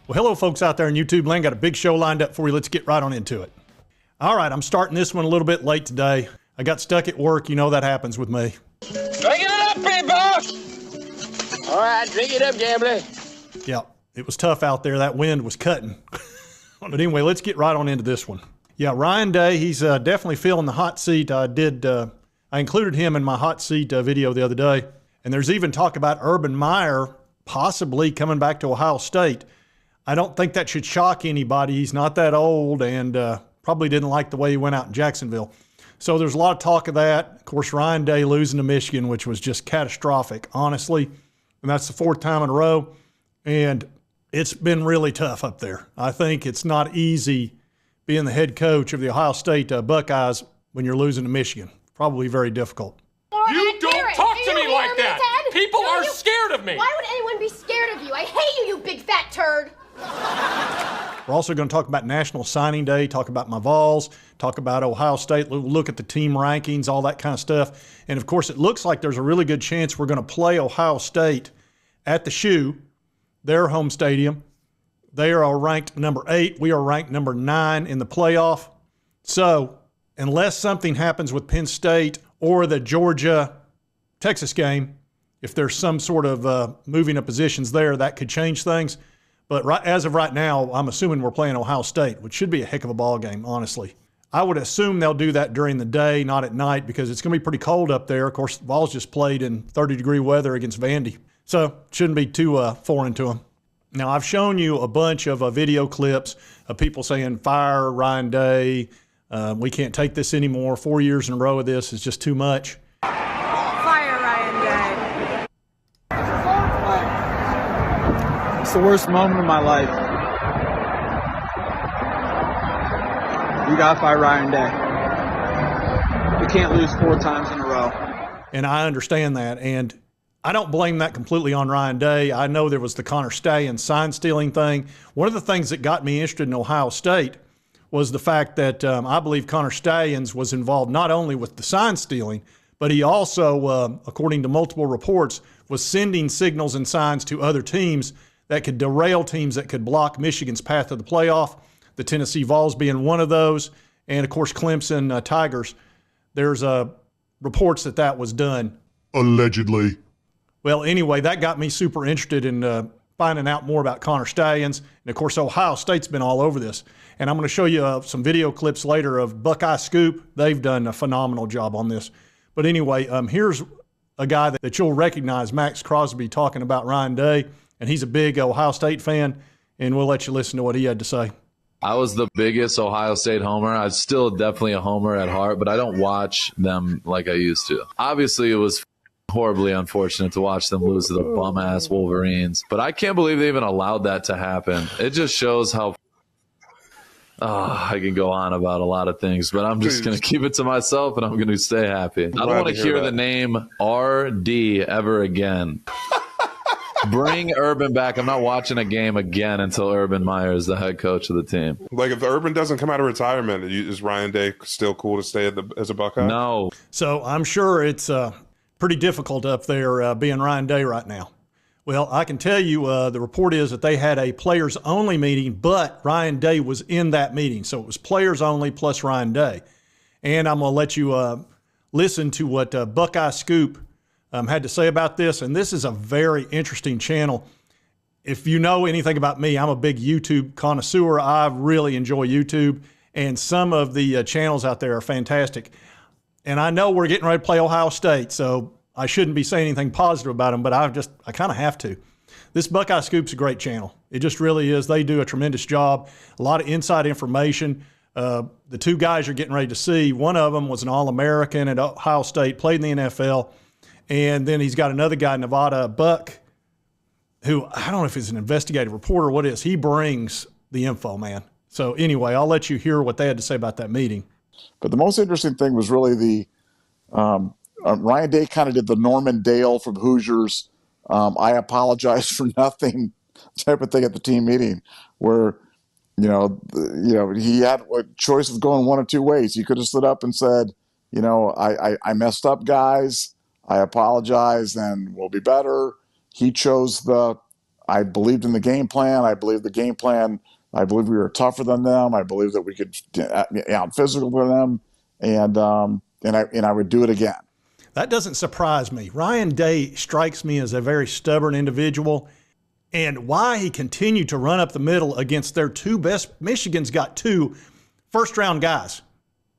Well, hello, folks out there in YouTube land. Got a big show lined up for you. Let's get right on into it. All right, I'm starting this one a little bit late today. I got stuck at work. You know that happens with me. Drink it up, big boss! All right, drink it up, gambler. Yeah, it was tough out there. That wind was cutting. But anyway, let's get right on into this one. Yeah, Ryan Day, he's definitely feeling the hot seat. I included him in my hot seat video the other day. And there's even talk about Urban Meyer possibly coming back to Ohio State. I don't think that should shock anybody. He's not that old and probably didn't like the way he went out in Jacksonville. So there's a lot of talk of that. Of course, Ryan Day losing to Michigan, which was just catastrophic, honestly. And that's the fourth time in a row. And it's been really tough up there. I think it's not easy being the head coach of the Ohio State Buckeyes when you're losing to Michigan. Probably very difficult. You don't talk to me like that. People are scared of me. Why would anyone be scared of you? I hate you, you big fat turd. We're also going to talk about National Signing Day, talk about my VOLS, talk about Ohio State, look at the team rankings, all that kind of stuff. And, of course, it looks like there's a really good chance we're going to play Ohio State at the Shoe, their home stadium. They are ranked number 8. We are ranked number 9 in the playoff. So unless something happens with Penn State or the Georgia-Texas game, if there's some sort of moving of positions there, that could change things. But as of right now, I'm assuming we're playing Ohio State, which should be a heck of a ball game, honestly. I would assume they'll do that during the day, not at night, because it's going to be pretty cold up there. Of course, Vols just played in 30-degree weather against Vandy, so it shouldn't be too foreign to them. Now, I've shown you a bunch of video clips of people saying, fire Ryan Day, we can't take this anymore. 4 years in a row of this is just too much. Fire Ryan Day. It's the worst moment of my life. We got by Ryan Day. We can't lose 4 times in a row. And I understand that. And I don't blame that completely on Ryan Day. I know there was the Connor Stallions sign stealing thing. One of the things that got me interested in Ohio State was the fact that I believe Connor Stallions was involved not only with the sign stealing, but he also, according to multiple reports, was sending signals and signs to other teams that could derail teams that could block Michigan's path to the playoff, the Tennessee Vols being one of those, and, of course, Clemson Tigers. There's reports that was done. Allegedly. Well, anyway, that got me super interested in finding out more about Connor Stallions. And, of course, Ohio State's been all over this. And I'm going to show you some video clips later of Buckeye Scoop. They've done a phenomenal job on this. But anyway, here's a guy that you'll recognize, Maxx Crosby, talking about Ryan Day. And he's a big Ohio State fan, and we'll let you listen to what he had to say. I was the biggest Ohio State homer. I'm still definitely a homer at heart, but I don't watch them like I used to. Obviously, it was horribly unfortunate to watch them lose to the bum-ass Wolverines, but I can't believe they even allowed that to happen. It just shows how I can go on about a lot of things, but I'm just going to keep it to myself, and I'm going to stay happy. I don't want to hear the name RD ever again. Bring Urban back. I'm not watching a game again until Urban Meyer is the head coach of the team. Like, if Urban doesn't come out of retirement, is Ryan Day still cool to stay as a Buckeye? No. So I'm sure it's pretty difficult up there being Ryan Day right now. Well, I can tell you the report is that they had a players-only meeting, but Ryan Day was in that meeting. So it was players-only plus Ryan Day. And I'm going to let you listen to what Buckeye Scoop had to say about this, and this is a very interesting channel. If you know anything about me, I'm a big YouTube connoisseur. I really enjoy YouTube, and some of the channels out there are fantastic. And I know we're getting ready to play Ohio State, so I shouldn't be saying anything positive about them, but I kind of have to. This Buckeye Scoop's a great channel. It just really is. They do a tremendous job, a lot of inside information. The 2 guys you're getting ready to see, one of them was an All-American at Ohio State, played in the NFL. And then he's got another guy, Nevada Buck, who I don't know if he's an investigative reporter or what is. He brings the info, man. So anyway, I'll let you hear what they had to say about that meeting. But the most interesting thing was really the Ryan Day kind of did the Norman Dale from Hoosiers. I apologize for nothing type of thing at the team meeting, where he had a choice of going one of 2 ways. He could have stood up and said, I messed up, guys. I apologize, and we'll be better. He chose the I believed in the game plan. I believed the game plan. I believed we were tougher than them. I believed that we could out physical with them, and I would do it again. That doesn't surprise me. Ryan Day strikes me as a very stubborn individual, and why he continued to run up the middle against their two best. Michigan's got two first-round guys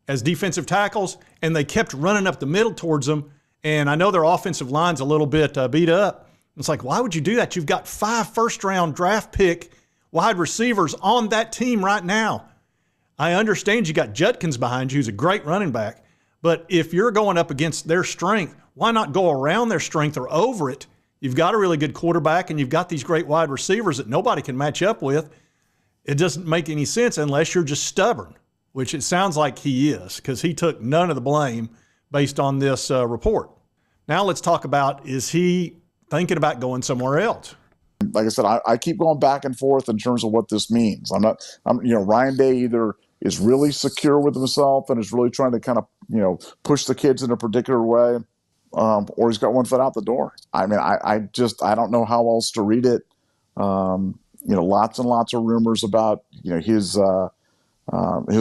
as defensive tackles, and they kept running up the middle towards them. And I know their offensive line's a little bit beat up. It's like, why would you do that? You've got 5 first-round draft pick wide receivers on that team right now. I understand you got Judkins behind you, who's a great running back. But if you're going up against their strength, why not go around their strength or over it? You've got a really good quarterback, and you've got these great wide receivers that nobody can match up with. It doesn't make any sense unless you're just stubborn, which it sounds like he is, because he took none of the blame based on this report. Now let's talk about, is he thinking about going somewhere else? Like I said, I keep going back and forth in terms of what this means. Ryan Day either is really secure with himself and is really trying to kind of, push the kids in a particular way, or he's got one foot out the door. I mean, I don't know how else to read it. Lots and lots of rumors about, his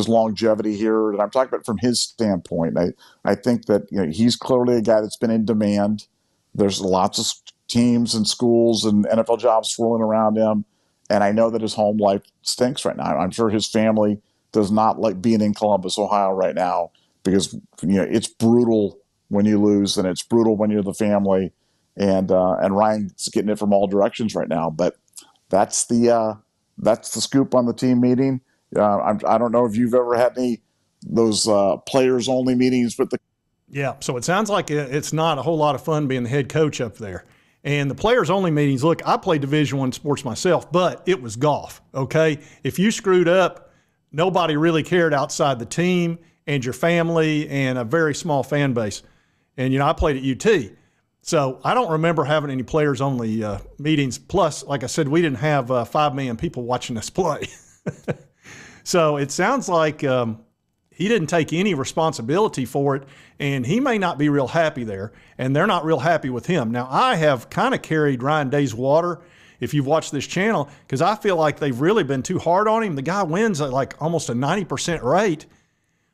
longevity here. And I'm talking about from his standpoint. I think that, he's clearly a guy that's been in demand. There's lots of teams and schools and NFL jobs swirling around him. And I know that his home life stinks right now. I'm sure his family does not like being in Columbus, Ohio right now, because, it's brutal when you lose and it's brutal when you're the family. And Ryan's getting it from all directions right now. But that's the scoop on the team meeting. I don't know if you've ever had those players only meetings with the. Yeah, so it sounds like it's not a whole lot of fun being the head coach up there. And the players-only meetings, look, I played Division I sports myself, but it was golf, okay? If you screwed up, nobody really cared outside the team and your family and a very small fan base. And, I played at UT. So I don't remember having any players-only meetings. Plus, like I said, we didn't have 5 million people watching us play. So it sounds like he didn't take any responsibility for it, and he may not be real happy there, and they're not real happy with him. Now, I have kind of carried Ryan Day's water, if you've watched this channel, because I feel like they've really been too hard on him. The guy wins at like almost a 90% rate,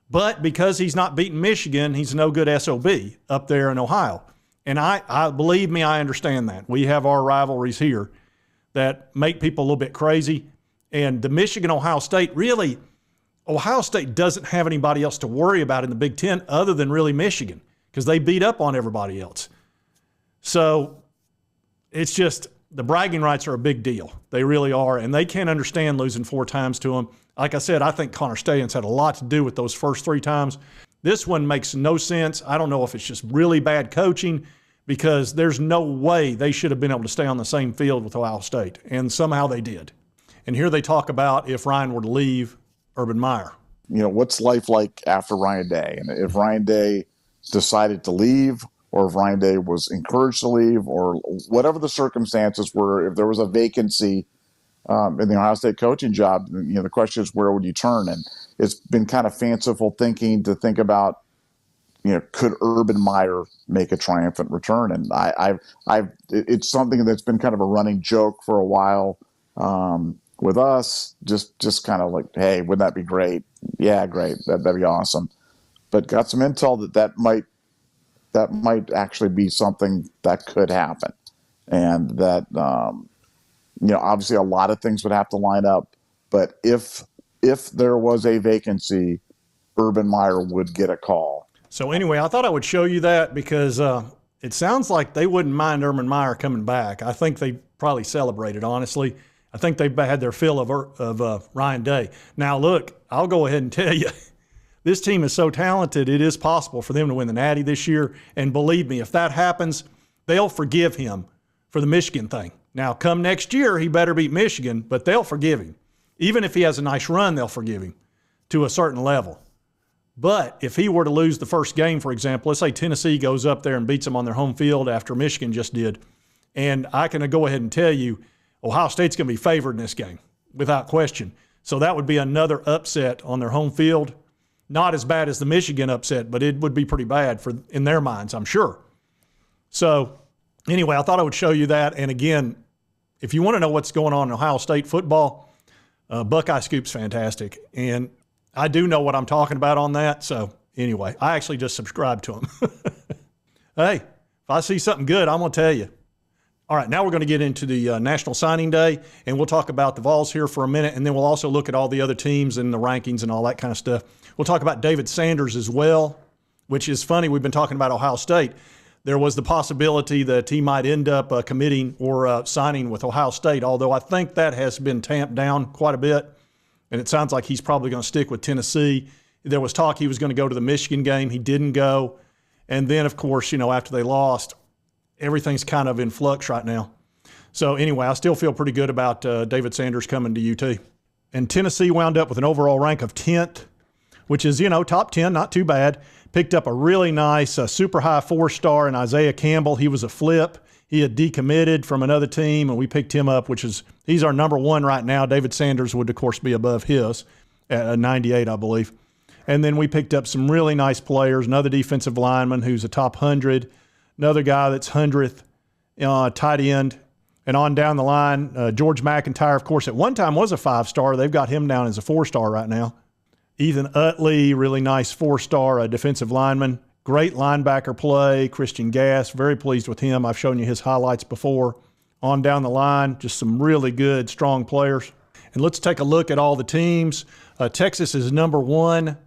but because he's not beating Michigan, he's no good SOB up there in Ohio. And I believe me, I understand that. We have our rivalries here that make people a little bit crazy. And the Michigan-Ohio State, really, Ohio State doesn't have anybody else to worry about in the Big Ten other than really Michigan, because they beat up on everybody else. So it's just the bragging rights are a big deal. They really are, and they can't understand losing 4 times to them. Like I said, I think Connor Stalions had a lot to do with those first 3 times. This one makes no sense. I don't know if it's just really bad coaching, because there's no way they should have been able to stay on the same field with Ohio State, and somehow they did. And here they talk about if Ryan were to leave, Urban Meyer. What's life like after Ryan Day? And if Ryan Day decided to leave, or if Ryan Day was encouraged to leave, or whatever the circumstances were, if there was a vacancy in the Ohio State coaching job, the question is, where would you turn? And it's been kind of fanciful thinking to think about, could Urban Meyer make a triumphant return? And it's something that's been kind of a running joke for a while. With us, just kind of like, hey, wouldn't that be great? Yeah, great. That'd be awesome. But got some intel that might actually be something that could happen, and that obviously a lot of things would have to line up. But if there was a vacancy, Urban Meyer would get a call. So anyway, I thought I would show you that because it sounds like they wouldn't mind Urban Meyer coming back. I think they probably celebrated, honestly. I think they've had their fill of Ryan Day. Now, look, I'll go ahead and tell you, this team is so talented, it is possible for them to win the Natty this year. And believe me, if that happens, they'll forgive him for the Michigan thing. Now, come next year, he better beat Michigan, but they'll forgive him. Even if he has a nice run, they'll forgive him to a certain level. But if he were to lose the first game, for example, let's say Tennessee goes up there and beats them on their home field after Michigan just did, and I can go ahead and tell you, Ohio State's going to be favored in this game, without question. So that would be another upset on their home field. Not as bad as the Michigan upset, but it would be pretty bad in their minds, I'm sure. So anyway, I thought I would show you that. And again, if you want to know what's going on in Ohio State football, Buckeye Scoop's fantastic. And I do know what I'm talking about on that. So anyway, I actually just subscribe to him. Hey, if I see something good, I'm going to tell you. All right, now we're going to get into the National Signing Day, and we'll talk about the Vols here for a minute, and then we'll also look at all the other teams and the rankings and all that kind of stuff. We'll talk about David Sanders as well, which is funny. We've been talking about Ohio State. There was the possibility that he might end up committing or signing with Ohio State, although I think that has been tamped down quite a bit, and it sounds like he's probably going to stick with Tennessee. There was talk he was going to go to the Michigan game. He didn't go. And then, of course, after they lost, everything's kind of in flux right now. So anyway, I still feel pretty good about David Sanders coming to UT. And Tennessee wound up with an overall rank of 10th, which is, top 10, not too bad. Picked up a really nice super high 4-star in Isaiah Campbell. He was a flip. He had decommitted from another team, and we picked him up, he's our number 1 right now. David Sanders would, of course, be above his at 98, I believe. And then we picked up some really nice players, another defensive lineman who's a top 100, another guy that's 100th, tight end, and on down the line. George McIntyre, of course, at one time was a 5-star. They've got him down as a 4-star right now. Ethan Utley, really nice 4-star defensive lineman. Great linebacker play. Christian Gass, very pleased with him. I've shown you his highlights before. On down the line, just some really good, strong players. And let's take a look at all the teams. Texas is number 1.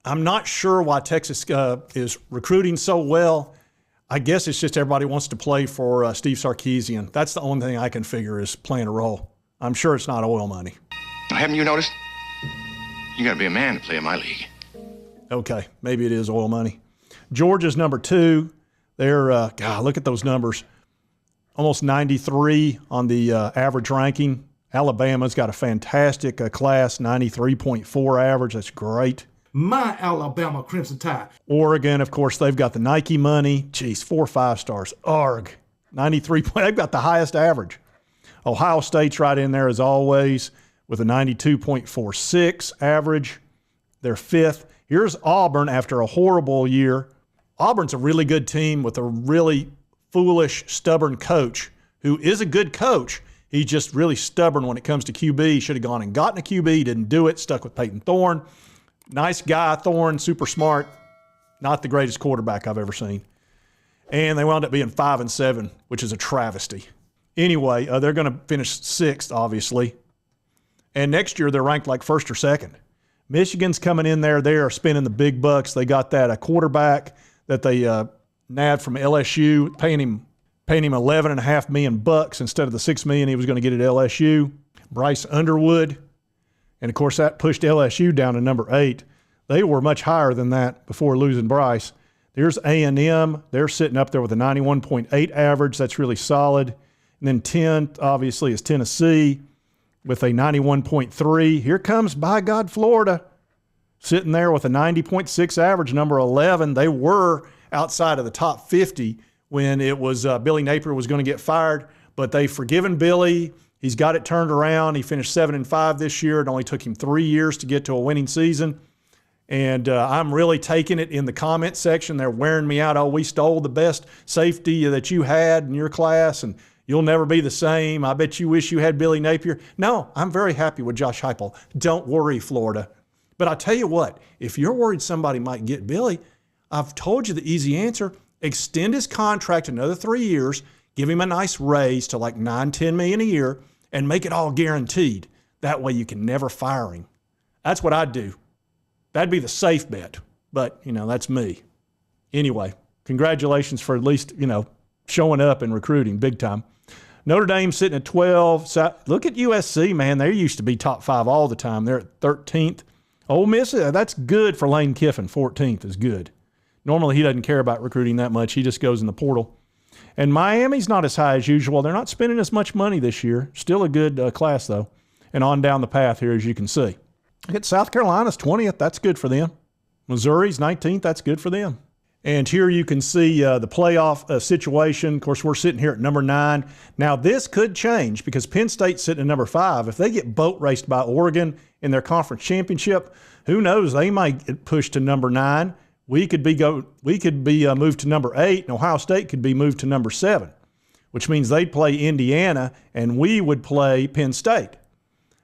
I'm not sure why Texas is recruiting so well. I guess it's just everybody wants to play for Steve Sarkisian. That's the only thing I can figure is playing a role. I'm sure it's not oil money. Haven't you noticed? You got to be a man to play in my league. Okay, maybe it is oil money. Georgia's number 2. They're, look at those numbers. Almost 93 on the average ranking. Alabama's got a fantastic class, 93.4 average. That's great. My Alabama Crimson Tide. Oregon, of course, they've got the Nike money. 4 5-stars. Arg, 93. They've got the highest average. Ohio State's right in there as always with a 92.46 average. They're 5th. Here's Auburn after a horrible year. Auburn's a really good team with a really foolish, stubborn coach who is a good coach. He's just really stubborn when it comes to QB. He should have gone and gotten a QB, didn't do it, stuck with Peyton Thorne. Nice guy, Thorne, super smart. Not the greatest quarterback I've ever seen. And they wound up being 5-7, which is a travesty. Anyway, they're going to finish 6th, obviously. And next year, they're ranked like 1st or 2nd. Michigan's coming in there. They are spending the big bucks. They got that quarterback that they nabbed from LSU, paying him $11.5 million instead of the $6 million he was going to get at LSU. Bryce Underwood. And, of course, that pushed LSU down to number 8. They were much higher than that before losing Bryce. There's A&M. They're sitting up there with a 91.8 average. That's really solid. And then 10th, obviously, is Tennessee with a 91.3. Here comes, by God, Florida, sitting there with a 90.6 average, number 11. They were outside of the top 50 when it was Billy Napier was going to get fired, but they've forgiven Billy. He's got it turned around. He finished 7-5 this year. It only took him 3 years to get to a winning season. And I'm really taking it in the comment section. They're wearing me out. Oh, we stole the best safety that you had in your class, and you'll never be the same. I bet you wish you had Billy Napier. No, I'm very happy with Josh Heupel. Don't worry, Florida. But I'll tell you what, if you're worried somebody might get Billy, I've told you the easy answer. Extend his contract another 3 years, give him a nice raise to like $9-10 million a year, and make it all guaranteed. That way you can never fire him. That's what I'd do. That'd be the safe bet. But, that's me. Anyway, congratulations for at least, showing up and recruiting big time. Notre Dame sitting at 12. Look at USC, man. They used to be top 5 all the time. They're at 13th. Ole Miss, that's good for Lane Kiffin. 14th is good. Normally he doesn't care about recruiting that much. He just goes in the portal. And Miami's not as high as usual. They're not spending as much money this year. Still a good class, though. And on down the path here, as you can see. Look at South Carolina's 20th. That's good for them. Missouri's 19th. That's good for them. And here you can see the playoff situation. Of course, we're sitting here at number 9. Now, this could change because Penn State's sitting at number 5. If they get boat raced by Oregon in their conference championship, who knows? They might get pushed to number 9. We could be moved to number 8, and Ohio State could be moved to number 7, which means they'd play Indiana and we would play Penn State.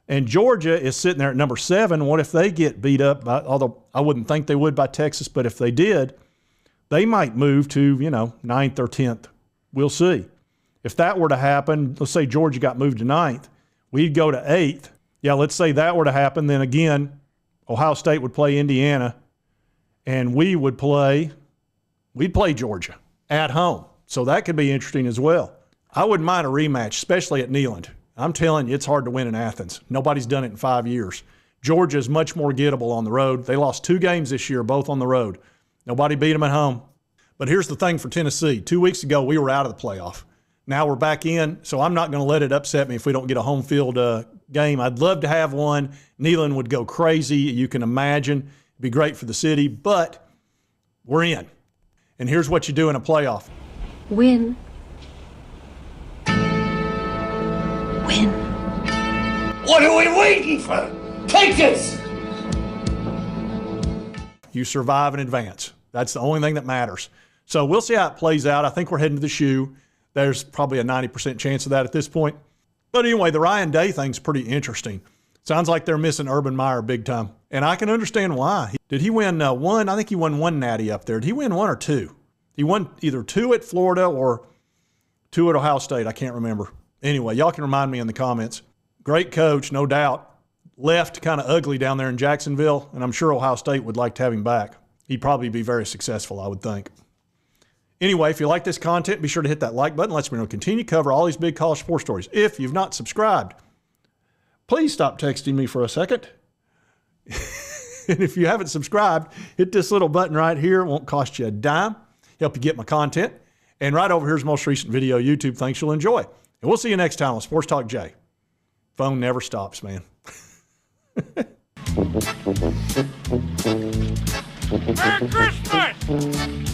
And Georgia is sitting there at number 7. What if they get beat up by, although I wouldn't think they would, by Texas, but if they did, they might move to, 9th or 10th. We'll see. If that were to happen, let's say Georgia got moved to 9th, we'd go to 8th. Yeah, let's say that were to happen, then again, Ohio State would play Indiana, and we'd play Georgia at home. So that could be interesting as well. I wouldn't mind a rematch, especially at Neyland. I'm telling you, it's hard to win in Athens. Nobody's done it in 5 years. Georgia is much more gettable on the road. They lost 2 games this year, both on the road. Nobody beat them at home. But here's the thing for Tennessee. 2 weeks ago, we were out of the playoff. Now we're back in, so I'm not going to let it upset me if we don't get a home field game. I'd love to have one. Neyland would go crazy. You can imagine. It'd be great for the city, but we're in. And here's what you do in a playoff. Win. Win. What are we waiting for? Take this! You survive in advance. That's the only thing that matters. So we'll see how it plays out. I think we're heading to the shoe. There's probably a 90% chance of that at this point. But anyway, the Ryan Day thing's pretty interesting. Sounds like they're missing Urban Meyer big time. And I can understand why. Did he win one? I think he won 1 natty up there. Did he win 1 or 2? He won either 2 at Florida or 2 at Ohio State. I can't remember. Anyway, y'all can remind me in the comments. Great coach, no doubt. Left kind of ugly down there in Jacksonville, and I'm sure Ohio State would like to have him back. He'd probably be very successful, I would think. Anyway, if you like this content, be sure to hit that like button. Let's me know. Continue to cover all these big college sports stories. If you've not subscribed, please stop texting me for a second. And if you haven't subscribed, hit this little button right here. It won't cost you a dime. Help you get my content. And right over here's the most recent video, YouTube. Thanks, you'll enjoy. And we'll see you next time on Sports Talk Jay. Phone never stops, man. Merry Christmas!